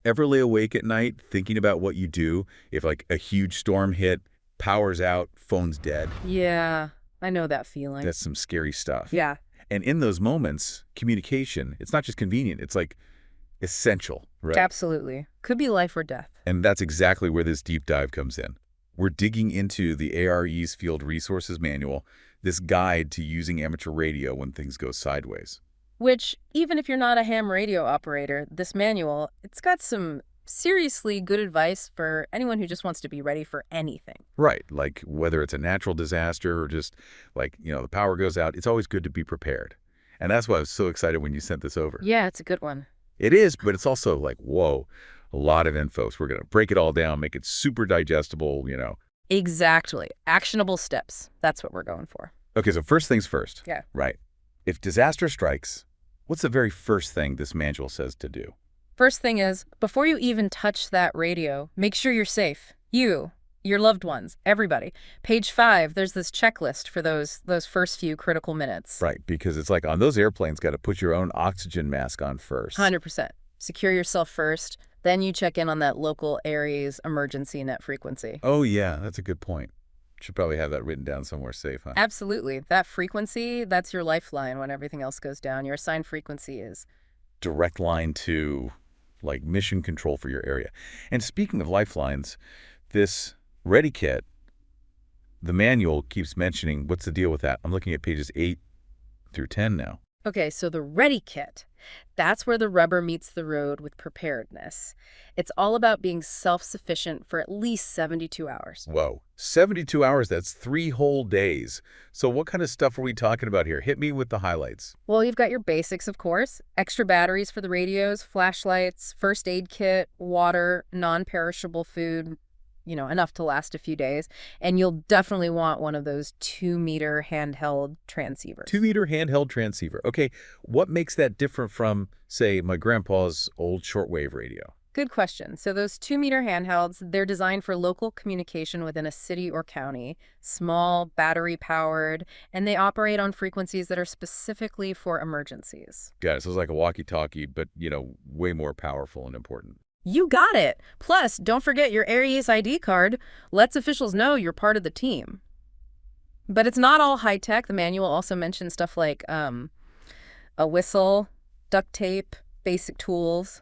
Ever lay awake at night thinking about what you do if like a huge storm hit, power's out, phone's dead? Yeah, I know that feeling. That's some scary stuff. Yeah, And in those moments, communication, it's not just convenient, it's like essential, right? absolutely. Could be life or death. And that's exactly where this deep dive comes in. We're digging into the ARES Field Resources Manual, this guide to using amateur radio when things go sideways. Which, even if you're not a ham radio operator, this manual, it's got some seriously good advice for anyone who just wants to be ready for anything. Right, like whether it's a natural disaster or just like, the power goes out, it's always good to be prepared. And that's why I was so excited when you sent this over. Yeah, it's a good one. It is, but it's also like, whoa, a lot of info. So we're going to break it all down, make it super digestible. Exactly. Actionable steps. That's what we're going for. Okay, so first things first. Yeah. Right. If disaster strikes, what's the very first thing this manual says to do? First thing is, before you even touch that radio, make sure you're safe. You, your loved ones, everybody. Page 5, there's this checklist for those first few critical minutes. Right, because it's like on those airplanes, got to put your own oxygen mask on first. 100%. Secure yourself first, then you check in on that local ARES emergency net frequency. Oh, yeah, that's a good point. Should probably have that written down somewhere safe, huh? Absolutely. That frequency, that's your lifeline when everything else goes down. Your assigned frequency is. Direct line to, like, mission control for your area. And speaking of lifelines, this Ready Kit, the manual keeps mentioning, what's the deal with that? I'm looking at pages 8 through 10 now. Okay, so the Ready Kit, that's where the rubber meets the road with preparedness. It's all about being self-sufficient for at least 72 hours. Whoa, 72 hours, that's 3 whole days. So what kind of stuff are we talking about here? Hit me with the highlights. Well, you've got your basics, of course. Extra batteries for the radios, flashlights, first aid kit, water, non-perishable food, enough to last a few days. And you'll definitely want one of those 2-meter handheld transceivers. 2-meter handheld transceiver. Okay, what makes that different from, say, my grandpa's old shortwave radio? Good question. So those 2-meter handhelds, they're designed for local communication within a city or county, small, battery-powered, and they operate on frequencies that are specifically for emergencies. Got it. So it's like a walkie-talkie, but, way more powerful and important. You got it. Plus, don't forget your ARES ID card. Lets officials know you're part of the team. But it's not all high-tech. The manual also mentions stuff like a whistle, duct tape, basic tools,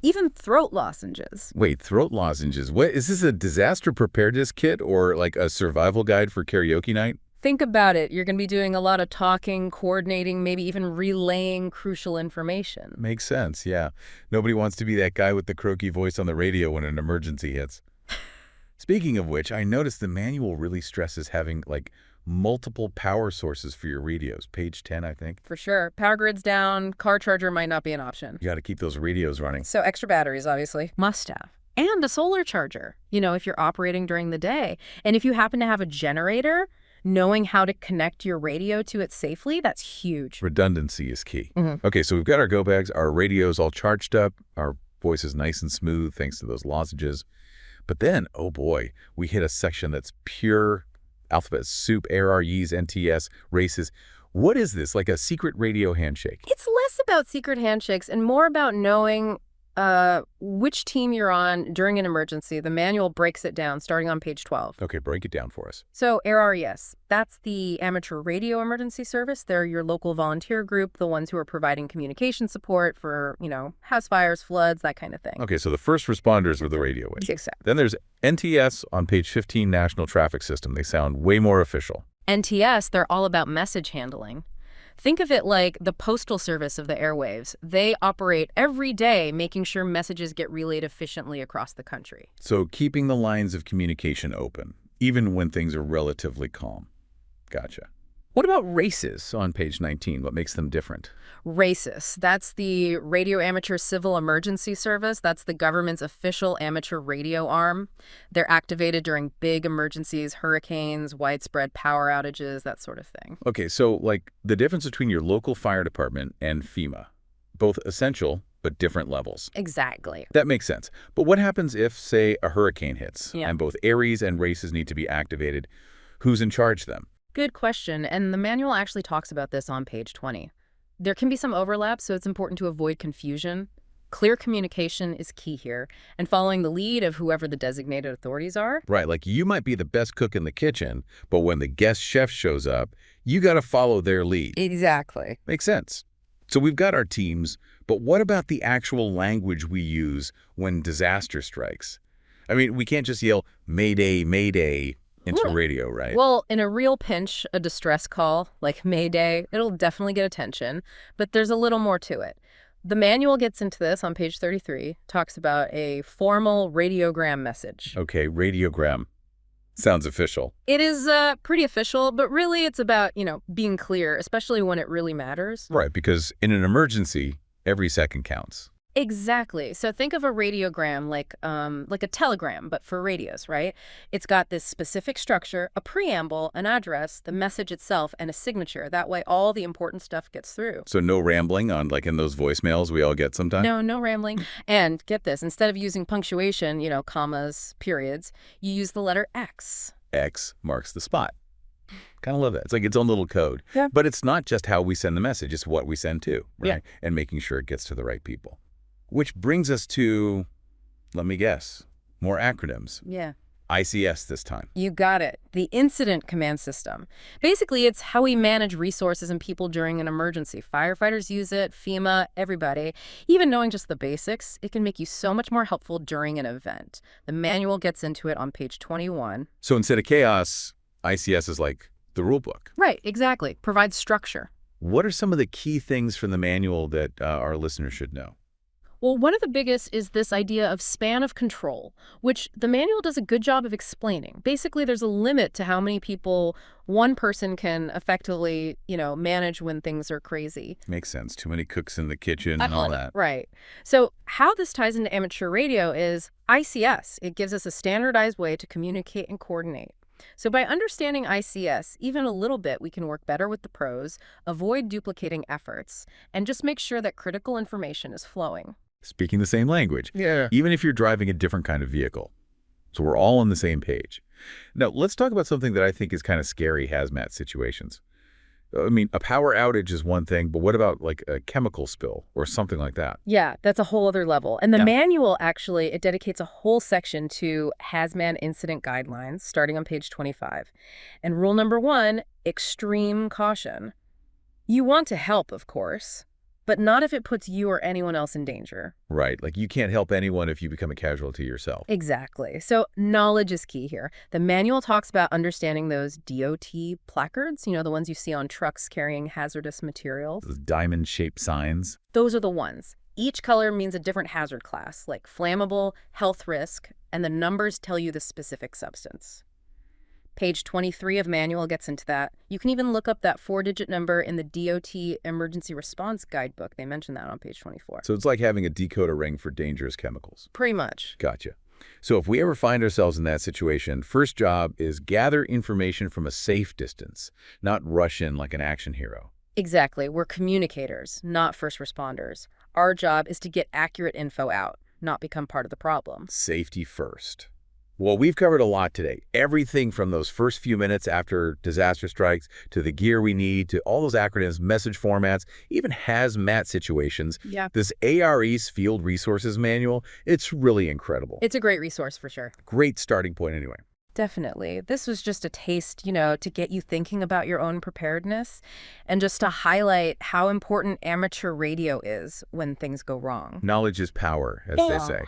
even throat lozenges. Wait, throat lozenges. What is this, a disaster preparedness kit or like a survival guide for karaoke night? Think about it. You're going to be doing a lot of talking, coordinating, maybe even relaying crucial information. Makes sense, yeah. Nobody wants to be that guy with the croaky voice on the radio when an emergency hits. Speaking of which, I noticed the manual really stresses having, like, multiple power sources for your radios. Page 10, I think. For sure. Power grid's down. Car charger might not be an option. You got to keep those radios running. So extra batteries, obviously. Must have. And a solar charger, if you're operating during the day. And if you happen to have a generator, knowing how to connect your radio to it safely, that's huge. Redundancy is key. Okay, so we've got our go bags, our radios all charged up, our voice is nice and smooth thanks to those lozenges. But then, oh boy, we hit a section that's pure alphabet soup, ARES, NTS, races. What is this, like a secret radio handshake? It's less about secret handshakes and more about knowing which team you're on during an emergency. The manual breaks it down starting on page 12. Okay, break it down for us. So ARES, that's the Amateur Radio Emergency Service. They're your local volunteer group, the ones who are providing communication support for, house fires, floods, that kind of thing. Okay, so the first responders are the radio waves. Exactly. Then there's NTS on page 15, National Traffic System. They sound way more official. NTS, they're all about message handling. Think of it like the postal service of the airwaves. They operate every day making sure messages get relayed efficiently across the country. So keeping the lines of communication open, even when things are relatively calm. Gotcha. What about races on page 19? What makes them different? RACES, that's the Radio Amateur Civil Emergency Service. That's the government's official amateur radio arm. They're activated during big emergencies, hurricanes, widespread power outages, that sort of thing. Okay, so like the difference between your local fire department and FEMA, both essential but different levels. Exactly. That makes sense. But what happens if, say, a hurricane hits and both ARES and races need to be activated? Who's in charge then? Good question, and the manual actually talks about this on page 20. There can be some overlap, so it's important to avoid confusion. Clear communication is key here, and following the lead of whoever the designated authorities are. Right, like you might be the best cook in the kitchen, but when the guest chef shows up, you got to follow their lead. Exactly. Makes sense. So we've got our teams, but what about the actual language we use when disaster strikes? I mean, we can't just yell, "Mayday, Mayday," into radio, right? Well, in a real pinch, a distress call, like Mayday, it'll definitely get attention, but there's a little more to it. The manual gets into this on page 33, talks about a formal radiogram message. Okay, radiogram. Sounds official. It is pretty official, but really it's about, being clear, especially when it really matters. Right, because in an emergency, every second counts. Exactly. So think of a radiogram like a telegram, but for radios, right? It's got this specific structure, a preamble, an address, the message itself, and a signature. That way all the important stuff gets through. So no rambling on, like in those voicemails we all get sometimes? No rambling. And get this, instead of using punctuation, commas, periods, you use the letter X. X marks the spot. Kind of love that. It's like its own little code. Yeah. But it's not just how we send the message, it's what we send to, right? Yeah. And making sure it gets to the right people. Which brings us to, let me guess, more acronyms. Yeah. ICS this time. You got it. The Incident Command System. Basically, it's how we manage resources and people during an emergency. Firefighters use it, FEMA, everybody. Even knowing just the basics, it can make you so much more helpful during an event. The manual gets into it on page 21. So instead of chaos, ICS is like the rule book. Right, exactly. Provides structure. What are some of the key things from the manual that our listeners should know? Well, one of the biggest is this idea of span of control, which the manual does a good job of explaining. Basically, there's a limit to how many people one person can effectively, manage when things are crazy. Makes sense. Too many cooks in the kitchen and all that. Right. So how this ties into amateur radio is ICS. It gives us a standardized way to communicate and coordinate. So by understanding ICS, even a little bit, we can work better with the pros, avoid duplicating efforts, and just make sure that critical information is flowing. Speaking the same language. Yeah. Even if you're driving a different kind of vehicle. So we're all on the same page. Now, let's talk about something that I think is kind of scary hazmat situations. I mean, a power outage is one thing, but what about like a chemical spill or something like that? Yeah, that's a whole other level. And the manual, actually, it dedicates a whole section to hazmat incident guidelines, starting on page 25. And rule number 1, extreme caution. You want to help, of course, but not if it puts you or anyone else in danger. Right. Like you can't help anyone if you become a casualty yourself. Exactly. So knowledge is key here. The manual talks about understanding those DOT placards, the ones you see on trucks carrying hazardous materials. Those diamond-shaped signs. Those are the ones. Each color means a different hazard class, like flammable, health risk, and the numbers tell you the specific substance. Page 23 of manual gets into that. You can even look up that 4-digit number in the DOT Emergency Response Guidebook. They mention that on page 24. So it's like having a decoder ring for dangerous chemicals. Pretty much. Gotcha. So if we ever find ourselves in that situation, first job is gather information from a safe distance, not rush in like an action hero. Exactly. We're communicators, not first responders. Our job is to get accurate info out, not become part of the problem. Safety first. Well, we've covered a lot today. Everything from those first few minutes after disaster strikes to the gear we need to all those acronyms, message formats, even hazmat situations. Yeah. This ARES Field Resources Manual, it's really incredible. It's a great resource for sure. Great starting point anyway. Definitely. This was just a taste, to get you thinking about your own preparedness and just to highlight how important amateur radio is when things go wrong. Knowledge is power, as they say.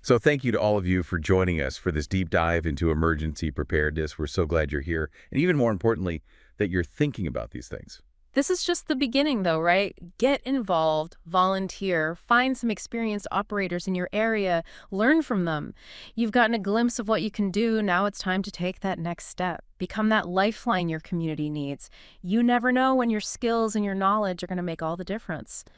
So thank you to all of you for joining us for this deep dive into emergency preparedness. We're so glad you're here. And even more importantly, that you're thinking about these things. This is just the beginning, though, right? Get involved, volunteer, find some experienced operators in your area, learn from them. You've gotten a glimpse of what you can do. Now it's time to take that next step. Become that lifeline your community needs. You never know when your skills and your knowledge are going to make all the difference.